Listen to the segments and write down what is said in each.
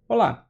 Olá!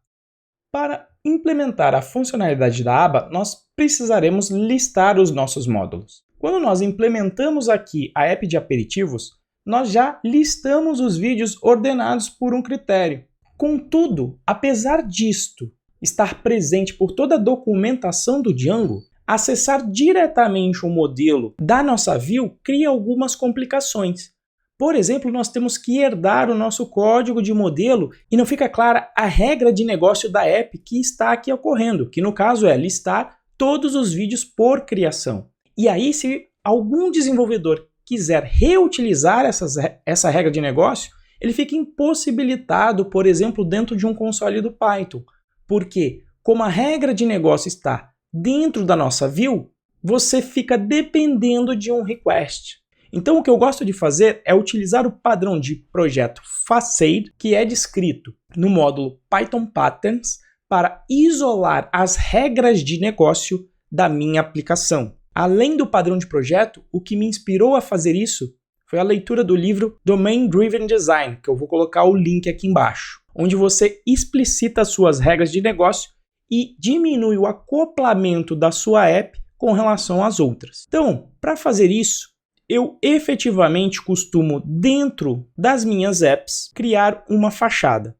Para implementar a funcionalidade da aba, nós precisaremos listar os nossos módulos. Quando nós implementamos aqui a app de aperitivos, nós já listamos os vídeos ordenados por um critério. Contudo, apesar disto estar presente por toda a documentação do Django, acessar diretamente o modelo da nossa view cria algumas complicações. Por exemplo, nós temos que herdar o nosso código de modelo e não fica clara a regra de negócio da app que está aqui ocorrendo, que no caso é listar todos os vídeos por criação. E aí, se algum desenvolvedor quiser reutilizar essa regra de negócio, ele fica impossibilitado, por exemplo, dentro de um console do Python. Porque, como a regra de negócio está dentro da nossa view, você fica dependendo de um request. Então, o que eu gosto de fazer é utilizar o padrão de projeto Facade, que é descrito no módulo Python Patterns, para isolar as regras de negócio da minha aplicação. Além do padrão de projeto, o que me inspirou a fazer isso foi a leitura do livro Domain Driven Design, que eu vou colocar o link aqui embaixo, onde você explicita as suas regras de negócio e diminui o acoplamento da sua app com relação às outras. Então, para fazer isso, eu efetivamente costumo, dentro das minhas apps, criar uma fachada.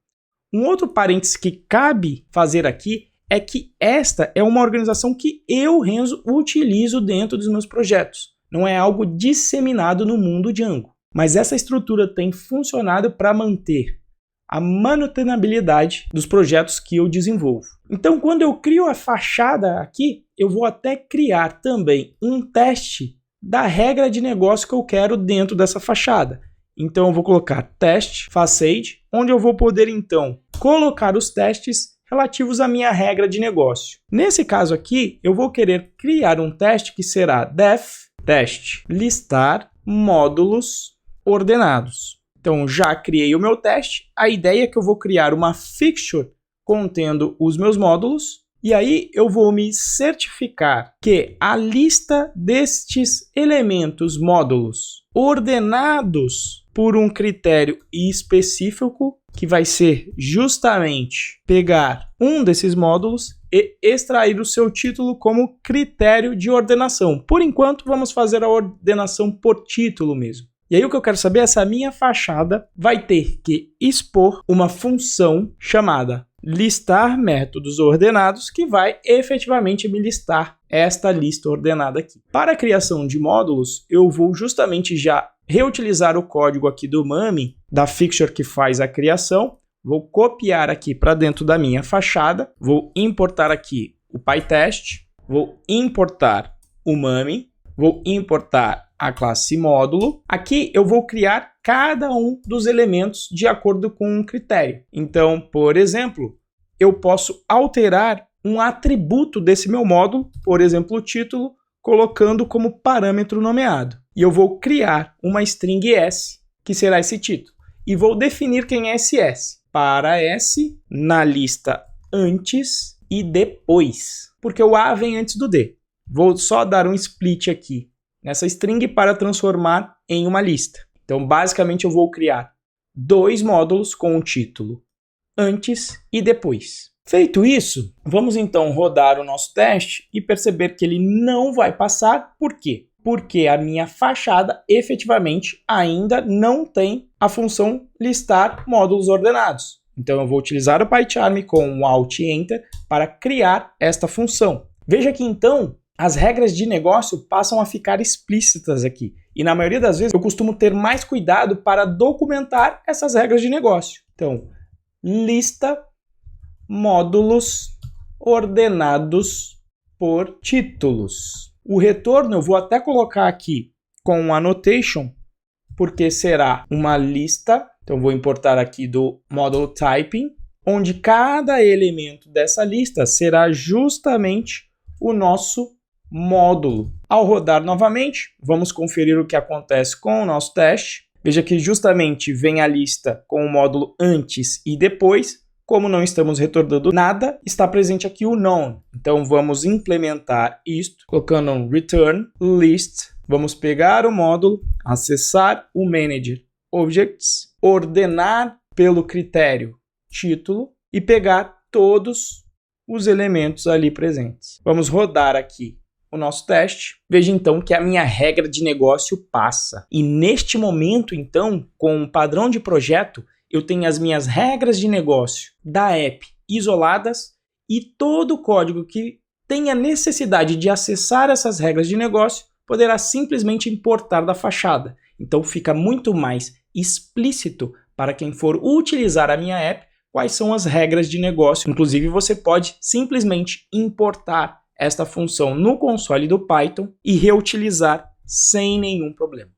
Um outro parênteses que cabe fazer aqui é que esta é uma organização que eu, Renzo, utilizo dentro dos meus projetos. Não é algo disseminado no mundo Django. Mas essa estrutura tem funcionado para manter a manutenibilidade dos projetos que eu desenvolvo. Então, quando eu crio a fachada aqui, eu vou até criar também um teste da regra de negócio que eu quero dentro dessa fachada. Então eu vou colocar teste facade, onde eu vou poder então colocar os testes relativos à minha regra de negócio. Nesse caso aqui, eu vou querer criar um teste que será def teste listar módulos ordenados. Então já criei o meu teste. A ideia é que eu vou criar uma fixture contendo os meus módulos. E aí eu vou me certificar que a lista destes elementos módulos ordenados por um critério específico, que vai ser justamente pegar um desses módulos e extrair o seu título como critério de ordenação. Por enquanto, vamos fazer a ordenação por título mesmo. E aí o que eu quero saber é se a minha fachada vai ter que expor uma função chamada listar métodos ordenados, que vai efetivamente me listar esta lista ordenada aqui. Para a criação de módulos, eu vou justamente já reutilizar o código aqui do Mami, da fixture que faz a criação. Vou copiar aqui para dentro da minha fachada, vou importar aqui o PyTest, vou importar o Mami, vou importar a classe módulo. Aqui eu vou criar cada um dos elementos de acordo com um critério. Então, por exemplo, eu posso alterar um atributo desse meu módulo, por exemplo, o título, colocando como parâmetro nomeado. E eu vou criar uma string S, que será esse título. E vou definir quem é esse S. Para S, na lista antes e depois. Porque o A vem antes do D. Vou só dar um split aqui nessa string para transformar em uma lista. Então, basicamente, eu vou criar dois módulos com o título antes e depois. Feito isso, vamos então rodar o nosso teste e perceber que ele não vai passar. Por quê? Porque a minha fachada efetivamente ainda não tem a função listar módulos ordenados. Então, eu vou utilizar o PyCharm com o Alt e Enter para criar esta função. Veja que então as regras de negócio passam a ficar explícitas aqui. E na maioria das vezes eu costumo ter mais cuidado para documentar essas regras de negócio. Então, lista módulos ordenados por títulos. O retorno eu vou até colocar aqui com um annotation, porque será uma lista. Então, vou importar aqui do módulo typing, onde cada elemento dessa lista será justamente o nosso módulo. Ao rodar novamente, vamos conferir o que acontece com o nosso teste. Veja que justamente vem a lista com o módulo antes e depois. Como não estamos retornando nada, está presente aqui o none. Então vamos implementar isto, colocando um return list. Vamos pegar o módulo, acessar o manager objects, ordenar pelo critério título e pegar todos os elementos ali presentes. Vamos rodar aqui o nosso teste. Veja então que a minha regra de negócio passa. E neste momento, então, com o padrão de projeto, eu tenho as minhas regras de negócio da app isoladas e todo o código que tenha necessidade de acessar essas regras de negócio poderá simplesmente importar da fachada. Então fica muito mais explícito para quem for utilizar a minha app quais são as regras de negócio. Inclusive, você pode simplesmente importar esta função no console do Python e reutilizar sem nenhum problema.